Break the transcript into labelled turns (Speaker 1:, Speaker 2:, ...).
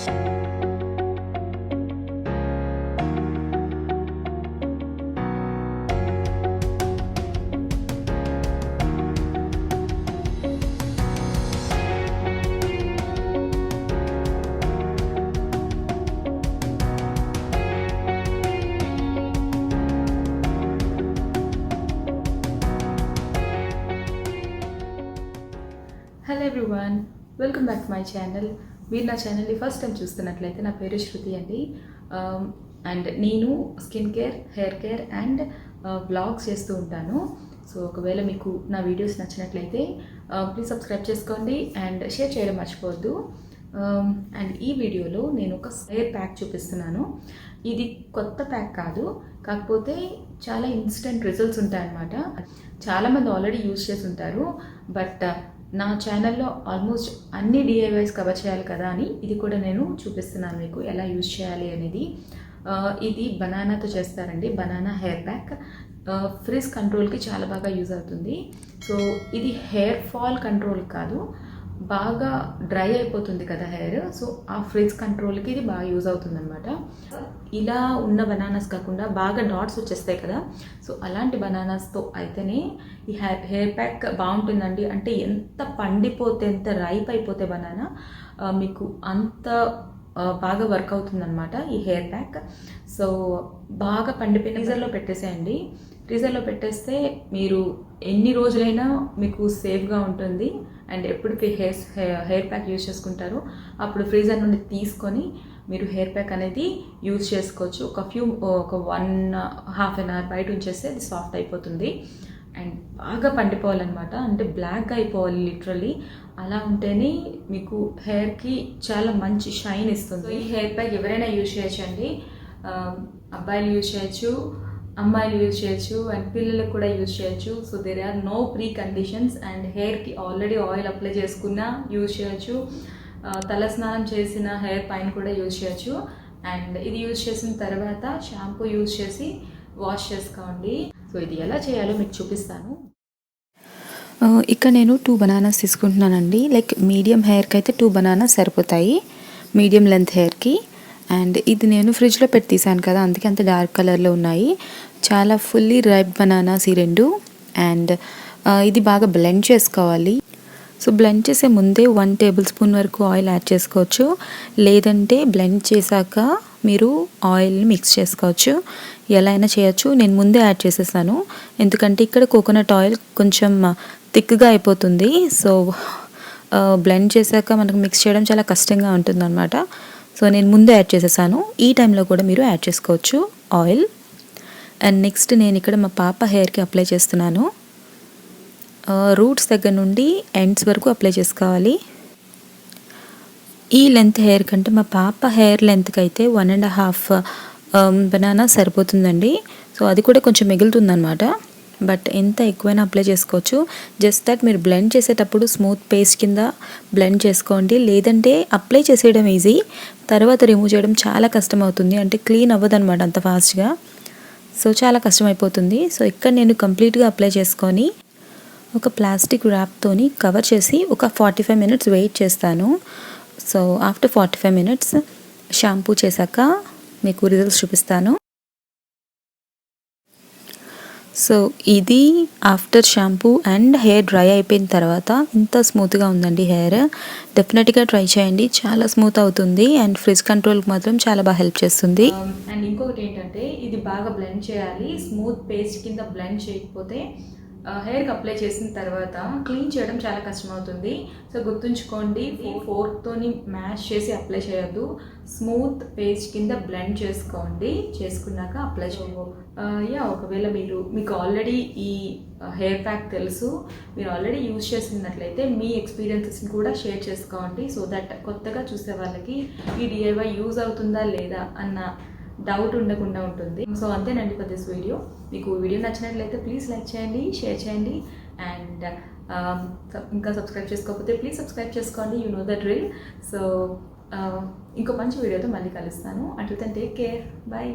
Speaker 1: Hello everyone, welcome back to my channel. మీరు నా ఛానల్ని ఫస్ట్ టైం చూస్తున్నట్లయితే నా పేరు శృతి అండి. అండ్ నేను skin care, hair care and vlogs చేస్తూ ఉంటాను. సో ఒకవేళ మీకు నా వీడియోస్ నచ్చినట్లయితే ప్లీజ్ సబ్స్క్రైబ్ చేసుకోండి అండ్ షేర్ చేయడం మర్చిపోవద్దు. అండ్ ఈ వీడియోలో నేను ఒక హెయిర్ ప్యాక్ చూపిస్తున్నాను. ఇది కొత్త ప్యాక్ కాదు, కాకపోతే చాలా ఇన్స్టెంట్ రిజల్ట్స్ ఉంటాయన్నమాట. చాలామంది ఆల్రెడీ యూజ్ చేసి ఉంటారు, బట్ నా ఛానల్లో ఆల్మోస్ట్ అన్ని డిఐవైస్ కవర్ చేయాలి కదా అని ఇది కూడా నేను చూపిస్తున్నాను మీకు ఎలా యూజ్ చేయాలి అనేది. ఇది బనానాతో చేస్తారండి, బనానా హెయిర్ ప్యాక్. ఫ్రిజ్ కంట్రోల్కి చాలా బాగా యూజ్ అవుతుంది. సో ఇది హెయిర్ ఫాల్ కంట్రోల్ కాదు, బాగా డ్రై అయిపోతుంది కదా హెయిర్, సో ఆ ఫ్రిజ్ కంట్రోల్కి ఇది బాగా యూజ్ అవుతుంది అనమాట. ఇలా ఉన్న బనానాస్ కాకుండా బాగా డాట్స్ వచ్చేస్తాయి కదా, సో అలాంటి బనానాస్తో అయితేనే ఈ హెయిర్ ప్యాక్ బాగుంటుందండి. అంటే ఎంత పండిపోతే, ఎంత రైప్ అయిపోతే బనానా మీకు అంత బాగా వర్క్ అవుతుందన్నమాట ఈ హెయిర్ ప్యాక్. సో బాగా పండిపోయిన ఫ్రీజర్లో పెట్టేసేయండి. ఫ్రీజర్లో పెట్టేస్తే మీరు ఎన్ని రోజులైనా మీకు సేఫ్గా ఉంటుంది. అండ్ ఎప్పుడు హెయిర్ ప్యాక్ యూజ్ చేసుకుంటారో అప్పుడు ఫ్రీజర్ నుండి తీసుకొని మీరు హెయిర్ ప్యాక్ అనేది యూజ్ చేసుకోవచ్చు. ఒక 1.5 అవర్ బయట ఉంచేస్తే అది సాఫ్ట్ అయిపోతుంది. అండ్ బాగా పండిపోవాలన్నమాట, అంటే బ్లాక్గా అయిపోవాలి లిటరలీ. అలా ఉంటేనే మీకు హెయిర్కి చాలా మంచి షైన్ ఇస్తుంది. ఈ హెయిర్ ప్యాక్ ఎవరైనా యూజ్ చేయొచ్చండి. అబ్బాయిలు యూజ్ చేయొచ్చు, అమ్మాయిలు యూజ్ చేయొచ్చు అండ్ పిల్లలకు కూడా యూజ్ చేయొచ్చు. So there are no preconditions. And హెయిర్కి ఆల్రెడీ ఆయిల్ అప్లై చేసుకున్నా యూజ్ చేయొచ్చు, తలస్నానం చేసిన హెయిర్ పైన కూడా యూజ్ చేయొచ్చు. అండ్ ఇది యూజ్ చేసిన తర్వాత షాంపూ యూజ్ చేసి వాష్ చేసుకోండి. సో ఇది ఎలా చేయాలో మీకు చూపిస్తాను.
Speaker 2: ఇక్కడ నేను 2 బనానాస్ తీసుకుంటున్నానండి. లైక్ మీడియం హెయిర్కి అయితే 2 బనానాస్ సరిపోతాయి, మీడియం లెంత్ హెయిర్కి. అండ్ ఇది నేను ఫ్రిడ్జ్లో పెట్టి తీసాను కదా, అందుకే అంత డార్క్ కలర్లో ఉన్నాయి. చాలా ఫుల్లీ రైప్ బనానాస్ ఈ 2. అండ్ ఇది బాగా బ్లెండ్ చేసుకోవాలి. సో బ్లెండ్ చేసే ముందే 1 టేబుల్ స్పూన్ వరకు ఆయిల్ యాడ్ చేసుకోవచ్చు, లేదంటే బ్లెండ్ చేశాక మీరు ఆయిల్ని మిక్స్ చేసుకోవచ్చు. ఎలా అయినా చేయొచ్చు. నేను ముందే యాడ్ చేసేసాను, ఎందుకంటే ఇక్కడ కోకోనట్ ఆయిల్ కొంచెం థిక్గా అయిపోతుంది. సో బ్లెండ్ చేశాక మనకు మిక్స్ చేయడం చాలా కష్టంగా ఉంటుందన్నమాట. సో నేను ముందే యాడ్ చేసేసాను. ఈ టైంలో కూడా మీరు యాడ్ చేసుకోవచ్చు ఆయిల్. అండ్ నెక్స్ట్ నేను ఇక్కడ మా పాప హెయిర్కి అప్లై చేస్తున్నాను. రూట్స్ దగ్గర నుండి ఎండ్స్ వరకు అప్లై చేసుకోవాలి. ఈ లెంత్ హెయిర్ కంటే మా పాప హెయిర్ లెంత్కి అయితే 1.5 బనానా సరిపోతుందండి. సో అది కూడా కొంచెం మిగులుతుందన్నమాట, బట్ ఎంత ఎక్కువైనా అప్లై చేసుకోవచ్చు. జస్ట్ దట్ మీరు బ్లెండ్ చేసేటప్పుడు స్మూత్ పేస్ట్ కింద బ్లెండ్ చేసుకోండి, లేదంటే అప్లై చేసేయడం ఈజీ, తర్వాత రిమూవ్ చేయడం చాలా కష్టం అవుతుంది. అంటే క్లీన్ అవ్వదు అనమాట అంత ఫాస్ట్గా, సో చాలా కష్టం అయిపోతుంది. సో ఇక్కడ నేను కంప్లీట్గా అప్లై చేసుకొని ఒక ప్లాస్టిక్ ర్యాప్తోని కవర్ చేసి ఒక 45 మినిట్స్ వెయిట్ చేస్తాను. సో ఆఫ్టర్ 45 మినిట్స్ షాంపూ చేశాక మీకు రిజల్ట్స్ చూపిస్తాను. సో ఇది after shampoo and hair dry అయిపోయిన తర్వాత ఇంత స్మూత్గా ఉందండి హెయిర్. డెఫినెట్గా ట్రై చేయండి, చాలా స్మూత్ అవుతుంది అండ్ ఫ్రిజ్ కంట్రోల్కి మాత్రం చాలా బాగా హెల్ప్ చేస్తుంది.
Speaker 1: అండ్ ఇంకొకటి ఏంటంటే ఇది బాగా బ్లెండ్ చేయాలి. స్మూత్ పేస్ట్ కింద బ్లెండ్ చేయకపోతే హెయిర్కి అప్లై చేసిన తర్వాత క్లీన్ చేయడం చాలా కష్టం అవుతుంది. సో గుర్తుంచుకోండి, ఫోర్క్తోని మ్యాష్ చేసి అప్లై చేయొద్దు. స్మూత్ పేస్ట్ కింద బ్లెండ్ చేసుకోండి, చేసుకున్నాక అప్లై చేయండి. ఒకవేళ మీకు ఆల్రెడీ ఈ హెయిర్ ప్యాక్ తెలుసు, మీరు ఆల్రెడీ యూజ్ చేసినట్లయితే మీ ఎక్స్పీరియన్సెస్ని కూడా షేర్ చేసుకోండి. సో దట్ కొత్తగా చూసే వాళ్ళకి ఈ డిఐవై యూజ్ అవుతుందా లేదా అన్న డౌట్ ఉండకుండా ఉంటుంది. సో అంతేనండి ఫర్ దిస్ వీడియో. మీకు వీడియో నచ్చినట్లయితే ప్లీజ్ లైక్ చేయండి, షేర్ చేయండి అండ్ ఇంకా సబ్స్క్రైబ్ చేసుకోకపోతే ప్లీజ్ సబ్స్క్రైబ్ చేసుకోండి. You know the drill. So ఇంకో మంచి వీడియోతో మళ్ళీ కలుస్తాను. Until then take care, by.